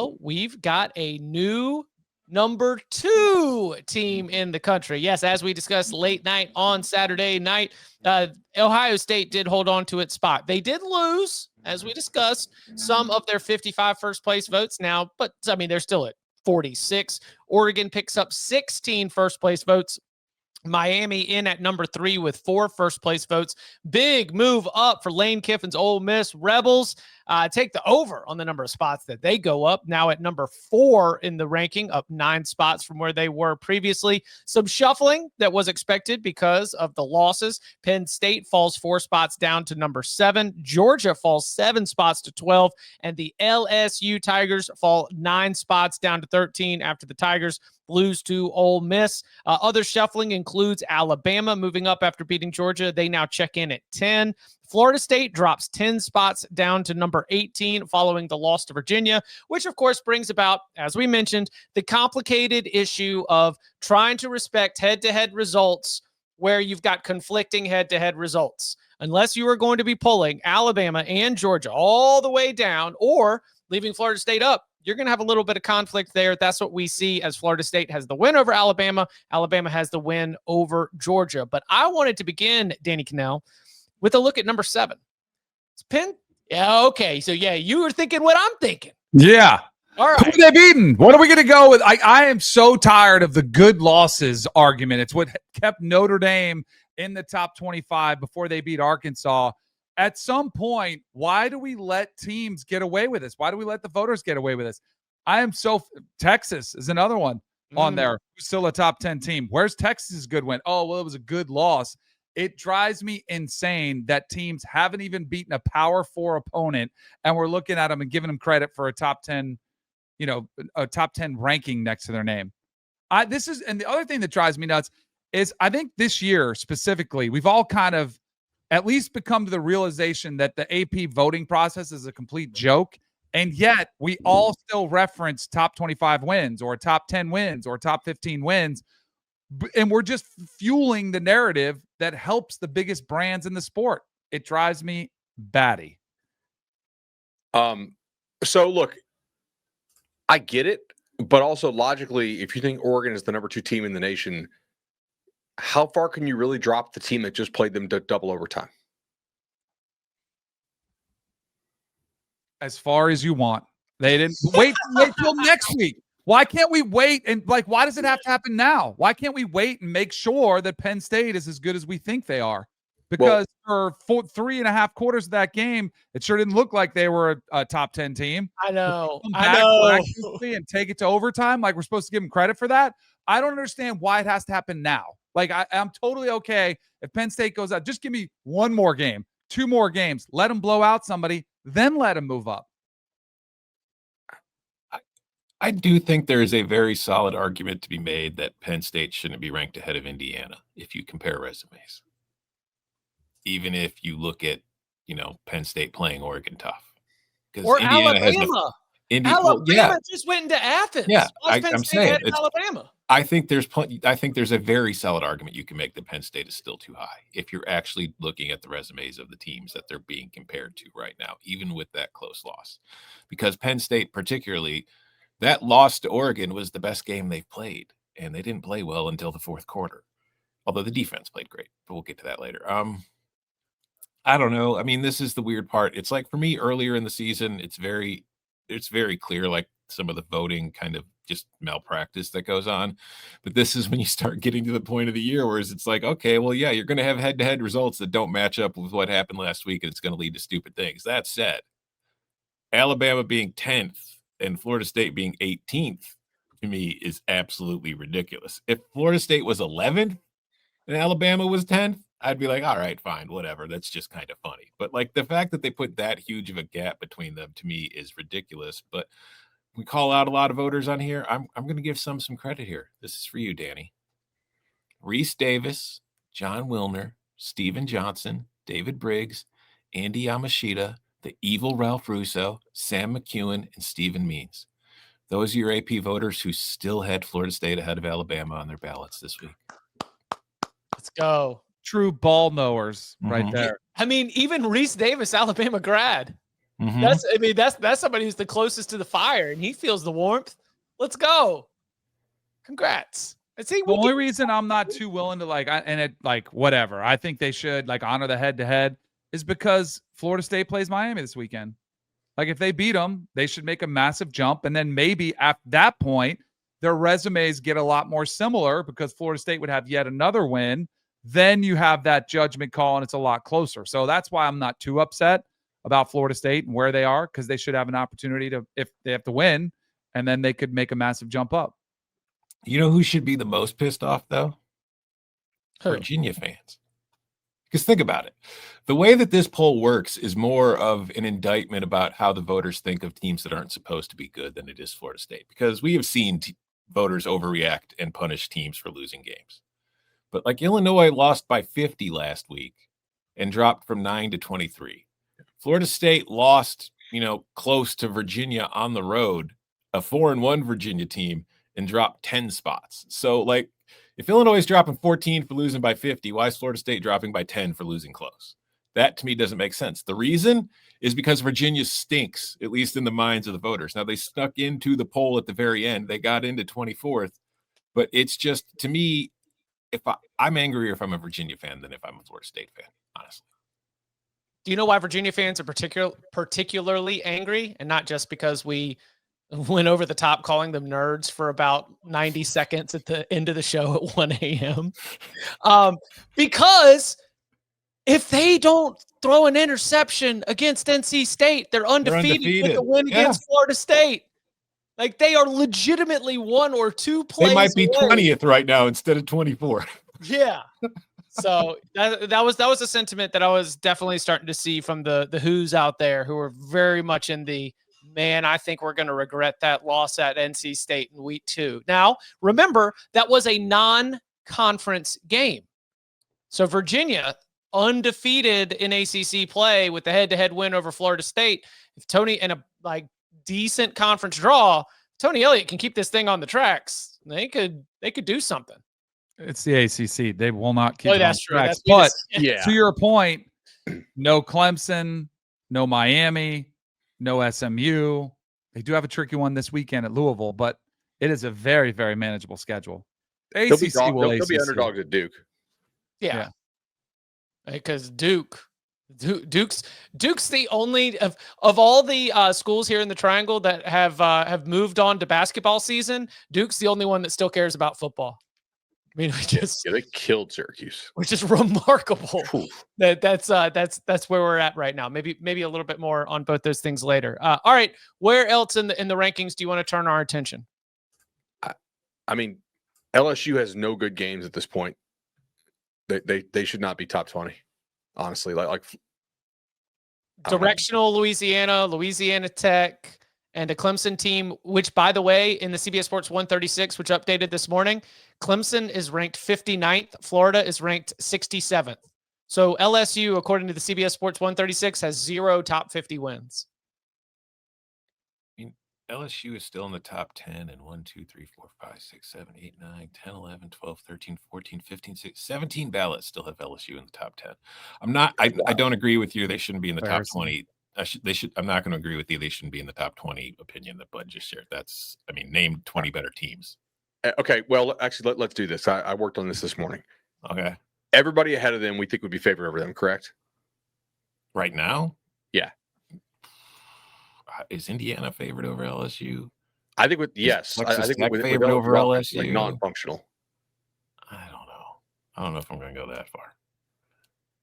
Well, we've got a new number 2 team in the country. Yes, as we discussed late night on Saturday night, Ohio State did hold on to its spot. They did lose, as we discussed, some of their 55 first place votes now, but I mean, they're still at 46. Oregon picks up 16 first place votes. Miami in at number 3 with 4 first place votes. Big move up for Lane Kiffin's Ole Miss Rebels. Take the over on the number of spots that they go up. Now at number 4 in the ranking, up 9 spots from where they were previously. Some shuffling that was expected because of the losses. Penn State falls 4 spots down to number 7. Georgia falls 7 spots to 12. And the LSU Tigers fall 9 spots down to 13 after the Tigers lose to Ole Miss. Other shuffling includes Alabama moving up after beating Georgia. They now check in at 10. Florida State drops 10 spots down to number 18 following the loss to Virginia, which of course brings about, as we mentioned, the complicated issue of trying to respect head-to-head results where you've got conflicting head-to-head results. Unless you are going to be pulling Alabama and Georgia all the way down or leaving Florida State up, you're going to have a little bit of conflict there. That's what we see as Florida State has the win over Alabama. Alabama has the win over Georgia. But I wanted to begin, Danny Kanell, with a look at number 7. It's Penn. Yeah, okay. So, yeah, you were thinking what I'm thinking. Yeah. All right. Who are they beating? What are we going to go with? I am so tired of the good losses argument. It's what kept Notre Dame in the top 25 before they beat Arkansas. At some point, why do we let teams get away with this? Why do we let the voters get away with this? Texas is another one on there. Still a top 10 team. Where's Texas' good win? Oh, well, it was a good loss. It drives me insane that teams haven't even beaten a Power 4 opponent, and we're looking at them and giving them credit for a top 10, a top 10 ranking next to their name. And the other thing that drives me nuts is I think this year specifically, we've all kind of at least become to the realization that the AP voting process is a complete joke. And yet we all still reference top 25 wins or top 10 wins or top 15 wins. And we're just fueling the narrative that helps the biggest brands in the sport. It drives me batty. So look, I get it, but also logically, if you think Oregon is the number 2 team in the nation, how far can you really drop the team that just played them to double overtime? As far as you want. They didn't wait till next week. Why can't we wait? And why does it have to happen now? Why can't we wait and make sure that Penn State is as good as we think they are? Because for 3.5 quarters of that game, it sure didn't look like they were a top 10 team. I know. And take it to overtime. Like we're supposed to give them credit for that. I don't understand why it has to happen now. I'm totally okay if Penn State goes out. Just give me 1 more game, 2 more games. Let them blow out somebody, then let them move up. I do think there is a very solid argument to be made that Penn State shouldn't be ranked ahead of Indiana if you compare resumes. Even if you look at, Penn State playing Oregon tough. Or Indiana Alabama. Alabama just went into Athens. Yeah, I'm saying Alabama. I think there's a very solid argument you can make that Penn State is still too high if you're actually looking at the resumes of the teams that they're being compared to right now, even with that close loss. Because Penn State particularly, that loss to Oregon was the best game they've played, and they didn't play well until the 4th quarter. Although the defense played great, but we'll get to that later. I don't know. I mean, this is the weird part. It's like for me earlier in the season, it's very clear, like some of the voting kind of just malpractice that goes on. But this is when you start getting to the point of the year where it's like, okay, well, yeah, you're going to have head-to-head results that don't match up with what happened last week, and it's going to lead to stupid things. That said, Alabama being 10th and Florida State being 18th to me is absolutely ridiculous. If Florida State was 11th and Alabama was 10th, I'd be like, all right, fine, whatever. That's just kind of funny. But the fact that they put that huge of a gap between them to me is ridiculous. But we call out a lot of voters on here. I'm going to give some credit here. This is for you, Danny. Reese Davis, John Wilner, Steven Johnson, David Briggs, Andy Yamashita, the evil Ralph Russo, Sam McEwen, and Stephen Means. Those are your AP voters who still had Florida State ahead of Alabama on their ballots this week. Let's go. True ball knowers right there. I mean, even Reese Davis, Alabama grad. Mhm. That's somebody who's the closest to the fire, and he feels the warmth. Let's go. Congrats. And see, The only reason I'm not too willing to whatever, I think they should honor the head-to-head is because Florida State plays Miami this weekend. Like if they beat them, they should make a massive jump. And then maybe at that point, their resumes get a lot more similar because Florida State would have yet another win. Then you have that judgment call and it's a lot closer. So that's why I'm not too upset about Florida State and where they are, because they should have an opportunity to, if they have to win, and then they could make a massive jump up. You know who should be the most pissed off, though? Who? Virginia fans. Because think about it. The way that this poll works is more of an indictment about how the voters think of teams that aren't supposed to be good than it is Florida State. Because we have seen voters overreact and punish teams for losing games. But like Illinois lost by 50 last week and dropped from 9 to 23. Florida State lost, close to Virginia on the road, a 4-1 Virginia team, and dropped 10 spots. So, if Illinois is dropping 14 for losing by 50, why is Florida State dropping by 10 for losing close? That, to me, doesn't make sense. The reason is because Virginia stinks, at least in the minds of the voters. Now, they snuck into the poll at the very end. They got into 24th. But it's just, to me, I'm angrier if I'm a Virginia fan than if I'm a Florida State fan, honestly. Do you know why Virginia fans are particularly angry? And not just because we went over the top calling them nerds for about 90 seconds at the end of the show at 1 a.m. Because if they don't throw an interception against NC State, they're undefeated with a win against Florida State. Like, they are legitimately 1 or 2 plays They might be away. 20th right now instead of 24. Yeah. So that was a sentiment that I was definitely starting to see from the who's out there who are very much in the, man, I think we're going to regret that loss at NC State in week 2. Now, remember, that was a non-conference game. So Virginia, undefeated in ACC play with the head-to-head win over Florida State. If Tony, and a decent conference draw, Tony Elliott can keep this thing on the tracks. They could do something. It's the ACC. They will not keep it on That's true. tracks. But to your point, no Clemson, no Miami, no SMU. They do have a tricky one this weekend at Louisville, but it is a very, very manageable schedule. They'll be underdogs at Duke. Yeah. Because Duke's the only of all the schools here in the Triangle that have moved on to basketball season. Duke's the only one that still cares about football. I mean, they killed Syracuse, which is remarkable. That's where we're at right now. Maybe a little bit more on both those things later. All right, where else in the rankings do you want to turn our attention? I mean, LSU has no good games at this point. They should not be top 20, honestly. Like directional Louisiana Tech, and a Clemson team, which, by the way, in the CBS Sports 136, which updated this morning, Clemson is ranked 59th. Florida is ranked 67th. So LSU, according to the CBS Sports 136, has 0 top 50 wins. I mean, LSU is still in the top 10 and 1, 2, 3, 4, 5, 6, 7, 8, 9, 10, 11, 12, 13, 14, 15, 16, 17 ballots still have LSU in the top 10. I don't agree with you. They shouldn't be in the top 20. I'm not going to agree with you. They shouldn't be in the top 20 opinion that Bud just shared. Name 20 better teams. Okay. Well, actually, let's do this. I worked on this morning. Okay. Everybody ahead of them, we think would be favored over them, correct? Right now? Yeah. Is Indiana favored over LSU? I think yes. I think with favored over LSU. Like non-functional. I don't know if I'm going to go that far.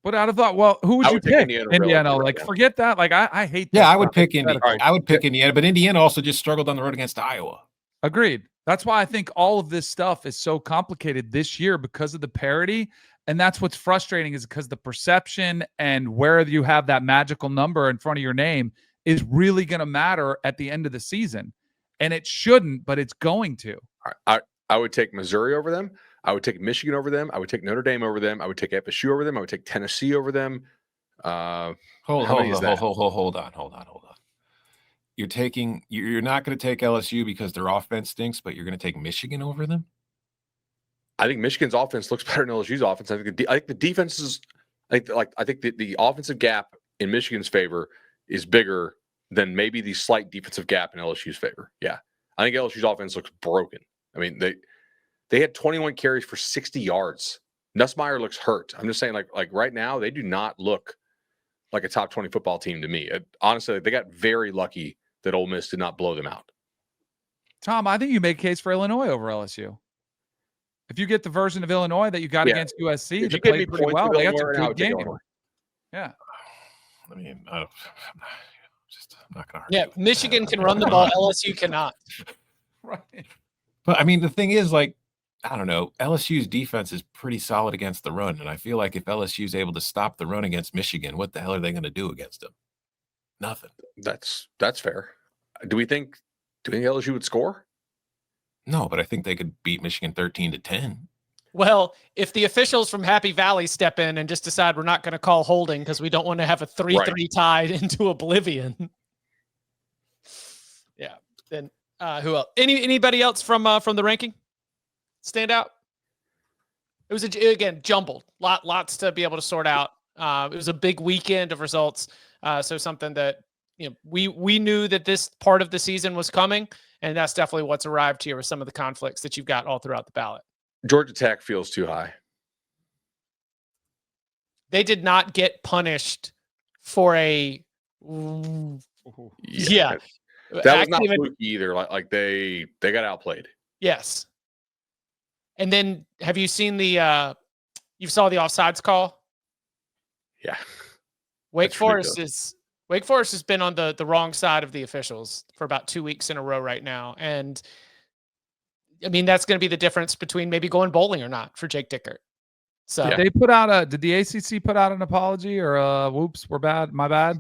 But I'd have thought, well, who would you pick? Indiana. Forget that. I hate that. Yeah, I would pick Indiana. I would pick Indiana, but Indiana also just struggled on the road against Iowa. Agreed. That's why I think all of this stuff is so complicated this year because of the parity. And that's what's frustrating, is because the perception and where you have that magical number in front of your name is really going to matter at the end of the season. And it shouldn't, but it's going to. I would take Missouri over them. I would take Michigan over them. I would take Notre Dame over them. I would take FSU over them. I would take Tennessee over them. Hold on. You're not going to take LSU because their offense stinks, but you're going to take Michigan over them? I think Michigan's offense looks better than LSU's offense. I think the defense is I think the offensive gap in Michigan's favor is bigger than maybe the slight defensive gap in LSU's favor. Yeah. I think LSU's offense looks broken. I mean, they had 21 carries for 60 yards. Nussmeier looks hurt. I'm just saying, like right now, they do not look like a top 20 football team to me. Honestly, they got very lucky that Ole Miss did not blow them out. Tom, I think you make a case for Illinois over LSU. If you get the version of Illinois that you got against USC, if they you give me played pretty points well. with They got Illinois, some I good would take game. Illinois. Yeah. I mean, I'm not going to Yeah, Michigan can run the ball. LSU cannot. Right. But I mean, the thing is, like, I don't know, LSU's defense is pretty solid against the run. And I feel like if LSU is able to stop the run against Michigan, what the hell are they going to do against them? Nothing. That's fair. Do we think LSU would score? No, but I think they could beat Michigan 13-10. Well, if the officials from Happy Valley step in and just decide we're not going to call holding because we don't want to have a 3-3 tied into oblivion. Yeah. Then who else? Anybody else from the ranking stand out? It was again jumbled. Lots to be able to sort out. It was a big weekend of results. So something that we knew that this part of the season was coming, and that's definitely what's arrived here with some of the conflicts that you've got all throughout the ballot. Georgia Tech feels too high. They did not get punished for a yeah. That was not fluky either. Like they got outplayed. Yes. And then have you seen you saw the offsides call? Yeah. Wake Forest has been on the wrong side of the officials for about 2 weeks in a row right now. And I mean, that's going to be the difference between maybe going bowling or not for Jake Dickert. So They put out did the ACC put out an apology or whoops, we're bad, my bad?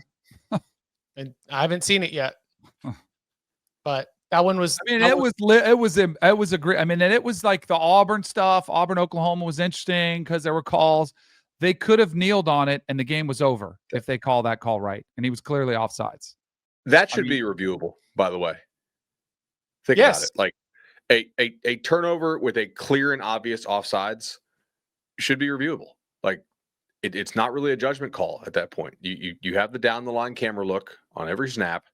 and I haven't seen it yet, but that one was, I mean, it was a great, I mean, and it was like the Auburn stuff. Auburn, Oklahoma was interesting because there were calls. They could have kneeled on it and the game was over if they call that call right. And he was clearly offsides. That should be reviewable, by the way. Think about it. Like a turnover with a clear and obvious offsides should be reviewable. Like it's not really a judgment call at that point. You have the down the line camera look on every snap.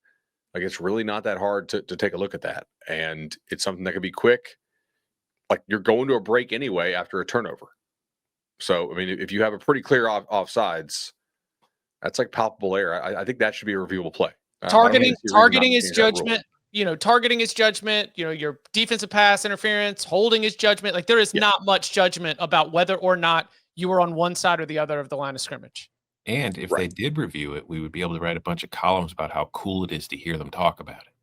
Like it's really not that hard to take a look at that. And it's something that can be quick. Like you're going to a break anyway after a turnover. So, I mean, if you have a pretty clear offsides, that's like palpable error. I think that should be a reviewable play. Targeting is judgment. Targeting is judgment. Your defensive pass interference, holding is judgment. Like there is not much judgment about whether or not you were on one side or the other of the line of scrimmage. And if they did review it, we would be able to write a bunch of columns about how cool it is to hear them talk about it.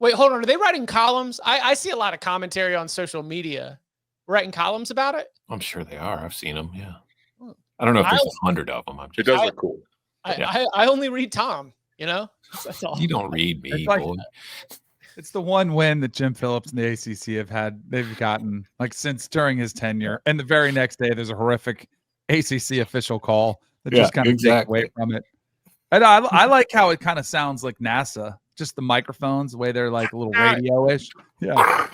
Wait, hold on. Are they writing columns? I see a lot of commentary on social media. Writing columns about it? I'm sure they are. I've seen them. Yeah. I don't know if there's 100 of them. It does look cool. I only read Tom, That's all. You don't read me, boy. It's the one win that Jim Phillips and the ACC they've gotten like since during his tenure. And the very next day, there's a horrific ACC official call that just kind of takes away from it. And I like how it kind of sounds like NASA, just the microphones, the way they're like a little radio-ish. Yeah.